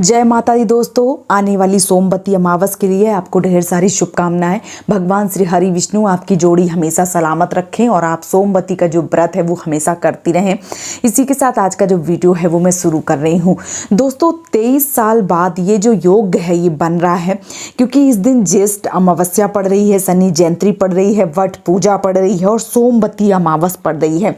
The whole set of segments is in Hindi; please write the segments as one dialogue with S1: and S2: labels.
S1: जय माता दी दोस्तों, आने वाली सोमवती अमावस के लिए आपको ढेर सारी शुभकामनाएं। भगवान श्री हरि विष्णु आपकी जोड़ी हमेशा सलामत रखें और आप सोमवती का जो व्रत है वो हमेशा करती रहें। इसी के साथ आज का जो वीडियो है वो मैं शुरू कर रही हूँ। दोस्तों 23 साल बाद ये जो योग है ये बन रहा है, क्योंकि इस दिन ज्येष्ठ अमावस्या पड़ रही है, शनि जयंती पड़ रही है, वट पूजा पड़ रही है और सोमवती अमावस पड़ रही है।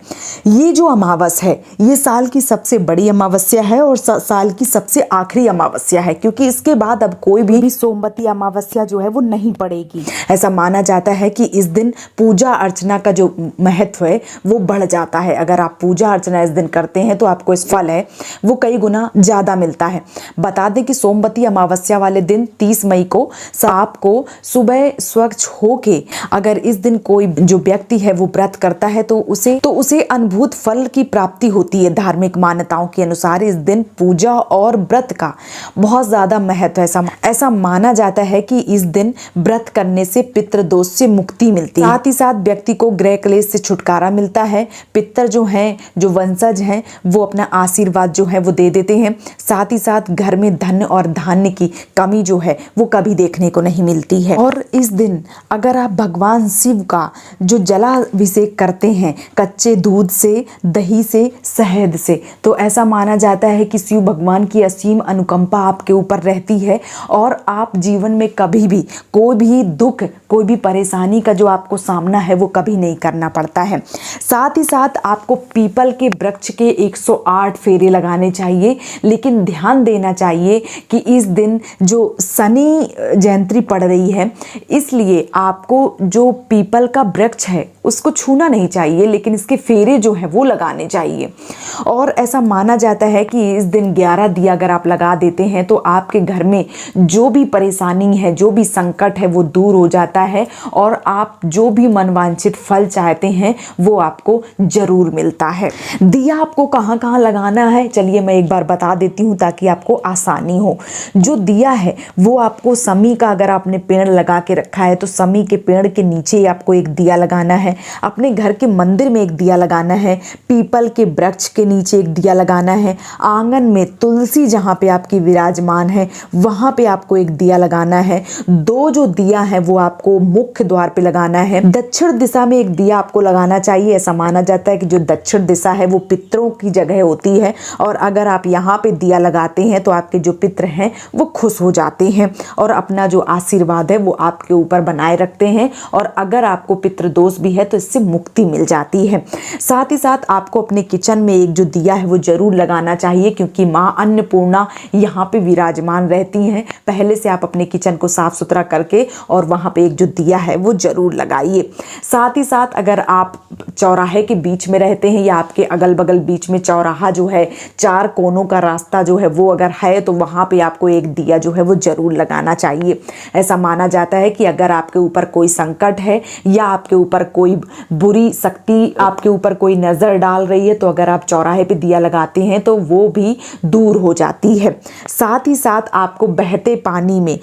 S1: ये जो अमावस है ये साल की सबसे बड़ी अमावस्या है और साल की सबसे आखिरी अमावस्या है, क्योंकि इसके बाद अब कोई भी सोमवती अमावस्या जो है वो नहीं पड़ेगी। ऐसा माना जाता है कि इस दिन पूजा अर्चना का जो महत्व है वो बढ़ जाता है। अगर आप पूजा अर्चना इस दिन करते हैं तो आपको इस फल है वो कई गुना ज़्यादा मिलता है। बता दें कि सोमवती अमावस्या वाले दिन 30 मई को आपको सुबह स्वच्छ होके अगर इस दिन कोई जो व्यक्ति है वो व्रत करता है तो उसे अनुभूत फल की प्राप्ति होती है। धार्मिक मान्यताओं के अनुसार इस दिन पूजा और व्रत का बहुत ज्यादा महत्व है। ऐसा माना जाता है कि इस दिन व्रत करने से पितृदोष से मुक्ति मिलती है, साथ ही साथ व्यक्ति को ग्रह क्लेश से छुटकारा मिलता है। पितर जो हैं, जो वंशज हैं, वो अपना आशीर्वाद जो है वो दे देते हैं। साथ ही साथ घर में धन और धान्य की कमी जो है वो कभी देखने को नहीं मिलती है। और इस दिन अगर आप भगवान शिव का जो जलाभिषेक करते हैं कच्चे दूध से, दही से, शहद से, तो ऐसा माना जाता है कि शिव भगवान की असीम अनुकंपा आपके ऊपर रहती है और आप जीवन में कभी भी कोई भी दुख, कोई भी परेशानी का जो आपको सामना है वो कभी नहीं करना पड़ता है। साथ ही साथ आपको पीपल के वृक्ष के 108 फेरे लगाने चाहिए, लेकिन ध्यान देना चाहिए कि इस दिन जो शनि जयंती पड़ रही है इसलिए आपको जो पीपल का वृक्ष है उसको छूना नहीं चाहिए, लेकिन इसके फेरे जो है वो लगाने चाहिए। और ऐसा माना जाता है कि इस दिन 11 दिया अगर आप लगा देते हैं तो आपके घर में जो भी परेशानी है, जो भी संकट है वो दूर हो जाता है और आप जो भी मनवांछित फल चाहते हैं वो आपको जरूर मिलता है। दिया आपको कहाँ कहाँ लगाना है चलिए मैं एक बार बता देती हूँ ताकि आपको आसानी हो। जो दिया है वो आपको समी का, अगर आपने पेड़ लगा के रखा है तो समी के पेड़ के नीचे आपको एक दिया लगाना है, अपने घर के मंदिर में एक दिया लगाना है, पीपल के वृक्ष के नीचे एक दिया लगाना है, आंगन में तुलसी जहाँ पे आपकी विराजमान है वहाँ पे आपको एक दिया लगाना है। 2 जो दिया है वो आपको मुख्य द्वार पे लगाना है। दक्षिण दिशा में एक दिया आपको लगाना चाहिए। ऐसा माना जाता है कि जो दक्षिण दिशा है वो पितरों की जगह होती है और अगर आप यहाँ पे दिया लगाते हैं तो आपके जो पितर हैं वो खुश हो जाते हैं और अपना जो आशीर्वाद है वो आपके ऊपर बनाए रखते हैं और अगर आपको पितृदोष भी है तो इससे मुक्ति मिल जाती है। साथ ही साथ आपको अपने किचन में एक जो दिया है वो जरूर लगाना चाहिए, क्योंकि माँ अन्नपूर्णा यहाँ पे विराजमान रहती हैं। पहले से आप अपने किचन को साफ सुथरा करके और वहाँ पे एक जो दिया है वो जरूर लगाइए। साथ ही साथ अगर आप चौराहे के बीच में रहते हैं या आपके अगल बगल बीच में चौराहा जो है, 4 कोनों का रास्ता जो है वो अगर है तो वहाँ पे आपको एक दिया जो है वो जरूर लगाना चाहिए। ऐसा माना जाता है कि अगर आपके ऊपर कोई संकट है या आपके ऊपर कोई बुरी शक्ति आपके ऊपर कोई नज़र डाल रही है तो अगर आप चौराहे पे दिया लगाते हैं तो वो भी दूर हो जाती है। साथ ही साथ आपको बहते पानी में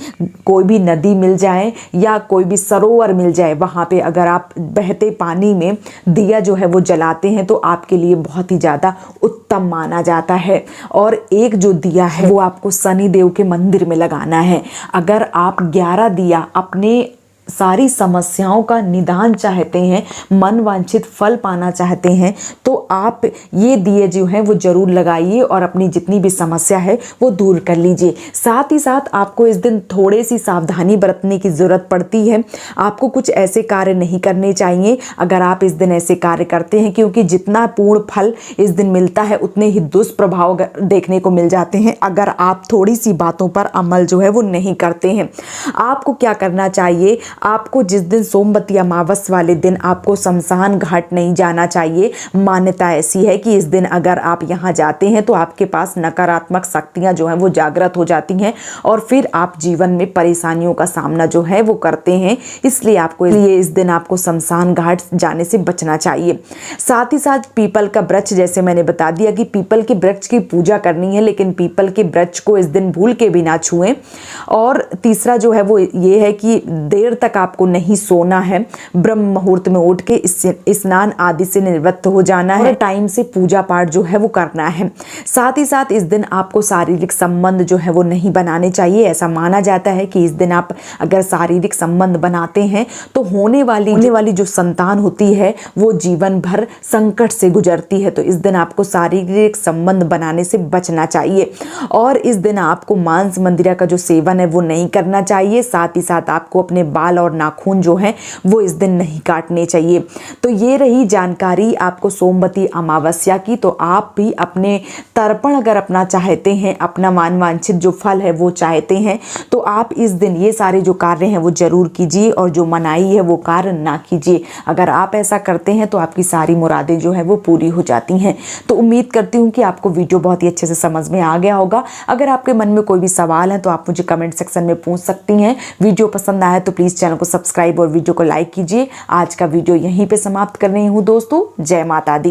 S1: कोई भी नदी मिल जाए या कोई भी सरोवर मिल जाए, वहाँ पे अगर आप बहते पानी में दिया जो है वो जलाते हैं तो आपके लिए बहुत ही ज़्यादा उत्तम माना जाता है। और एक जो दिया है वो आपको शनि देव के मंदिर में लगाना है। अगर आप 11 दिया अपने सारी समस्याओं का निदान चाहते हैं, मन वांछित फल पाना चाहते हैं तो आप ये दिए जो हैं वो जरूर लगाइए और अपनी जितनी भी समस्या है वो दूर कर लीजिए। साथ ही साथ आपको इस दिन थोड़ी सी सावधानी बरतने की ज़रूरत पड़ती है। आपको कुछ ऐसे कार्य नहीं करने चाहिए अगर आप इस दिन ऐसे कार्य करते हैं, क्योंकि जितना पूर्ण फल इस दिन मिलता है उतने ही दुष्प्रभाव देखने को मिल जाते हैं अगर आप थोड़ी सी बातों पर अमल जो है वो नहीं करते हैं। आपको क्या करना चाहिए, आपको जिस दिन सोमवती अमावस वाले दिन आपको शमशान घाट नहीं जाना चाहिए। मान्यता ऐसी है कि इस दिन अगर आप यहाँ जाते हैं तो आपके पास नकारात्मक शक्तियाँ जो हैं वो जागृत हो जाती हैं और फिर आप जीवन में परेशानियों का सामना जो है वो करते हैं। इसलिए इस दिन आपको शमशान घाट जाने से बचना चाहिए। साथ ही साथ पीपल का वृक्ष, जैसे मैंने बता दिया कि पीपल के वृक्ष की पूजा करनी है, लेकिन पीपल के वृक्ष को इस दिन भूल के भी ना छुएं। और तीसरा जो है वो ये है कि देर तक तक आपको नहीं सोना है। ब्रह्म मुहूर्त में उठ के स्नान आदि से निवृत्त हो जाना है, टाइम से पूजा पाठ जो है वो करना है। साथ ही साथ इस दिन आपको शारीरिक संबंध जो है वो नहीं बनाने चाहिए। ऐसा माना जाता है कि इस दिन आप अगर शारीरिक संबंध बनाते हैं तो होने वाली जो संतान होती है वो जीवन भर संकट से गुजरती है। तो इस दिन आपको शारीरिक संबंध बनाने से बचना चाहिए और इस दिन आपको मांस मंदिरा का जो सेवन है वो नहीं करना चाहिए। साथ ही साथ आपको अपने बाल और नाखून जो हैं वो इस दिन नहीं काटने चाहिए। तो ये रही जानकारी आपको सोमवती अमावस्या की। तो आप भी अपने तर्पण अगर अपना चाहते हैं, अपना वांछित जो फल है वो चाहते हैं, तो आप इस दिन ये सारे जो कार्य हैं वो जरूर कीजिए और जो मनाही है वो कार्य ना कीजिए। अगर आप ऐसा करते हैं तो आपकी सारी मुरादें जो है वो पूरी हो जाती हैं। तो उम्मीद करती हूँ कि आपको वीडियो बहुत ही अच्छे से समझ में आ गया होगा। अगर आपके मन में कोई भी सवाल है तो आप मुझे कमेंट सेक्शन में पूछ सकती हैं। वीडियो पसंद आया तो प्लीज़ चैनल को सब्सक्राइब और वीडियो को लाइक कीजिए। आज का वीडियो यहीं पे समाप्त कर रही हूँ दोस्तों। जय माता दी।